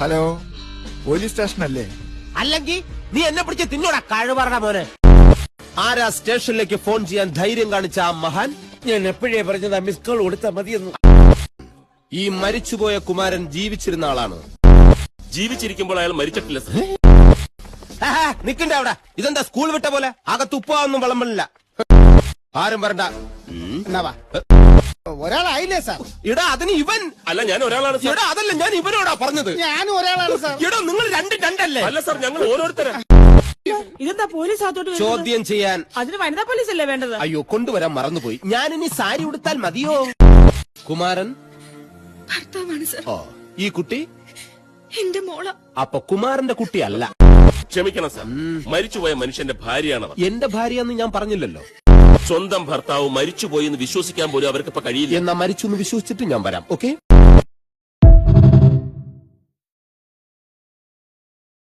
Hello, police station അല്ലേ? അല്ലെങ്കിൽ നീ എന്നെ പിടിച്ച് തിന്നോടാ കഴിവറട മോനെ. ആരാ സ്റ്റേഷനിലേക്ക് ഫോൺ ചെയ്യാൻ ധൈര്യം കാണിച്ച ആ മഹാൻ? ഞാൻ എപ്പോഴേ പറഞ്ഞതാ മിസ് കോൾ കൊടുത്താൽ മതിയെന്ന്. ഈ മരിച്ചുപോയ കുമാരൻ ജീവിച്ചിരുന്ന ആളാണ്. ജീവിച്ചിരിക്കുമ്പോൾ അയാൾ മരിച്ചിട്ടില്ല സർ. നിക്കണ്ട അവിടെ. ഇതെന്താ സ്കൂൾ വിട്ട പോലെ? അകത്ത് ഉപ്പാവൊന്നും വിളമ്പില്ല. ആരും വരണ്ട. ഒരാളായില്ലേ സാർ? ഇടാ അതിന് ഇവൻ അല്ല, ഞാൻ ഒരാളാണ് സാർ. ഇടാ അതല്ല, ഞാൻ ഇവനോടാ പറഞ്ഞത്. ഞാനും ഒരാളാണ് സാർ. ഇടാ നിങ്ങൾ രണ്ടല്ലേ? അല്ല സാർ, ഞങ്ങൾ ഓരോരുത്തരാ. ഇതെന്താ പോലീസ് അകത്തോട്ട് വരുന്നത്? ചോദ്യം ചെയ്യാൻ. അതിന് വനിതാ പോലീസ് അല്ലേ വേണ്ടത്? അയ്യോ, കൊണ്ടുവരാൻ മറന്നുപോയി. ഞാനിനി സാരി ഉടുത്താൽ മതിയോ? കുമാരൻ ഭർത്താവാണ് സർ. ഓ, ഈ കുട്ടി എന്റെ മോള. അപ്പൊ കുമാരന്റെ കുട്ടിയല്ല. ക്ഷമിക്കണം സാർ, മരിച്ചുപോയ മനുഷ്യന്റെ ഭാര്യയാണവർ. എന്റെ ഭാര്യയെന്ന് ഞാൻ പറഞ്ഞില്ലല്ലോ. സ്വന്തം ഭർത്താവ് മരിച്ചുപോയി എന്ന് വിശ്വസിക്കാൻ പോലും അവർക്ക് ഇപ്പൊ കഴിയില്ല. എന്നാ മരിച്ചു എന്ന് വിശ്വസിച്ചിട്ട് ഞാൻ വരാം. ഓക്കെ.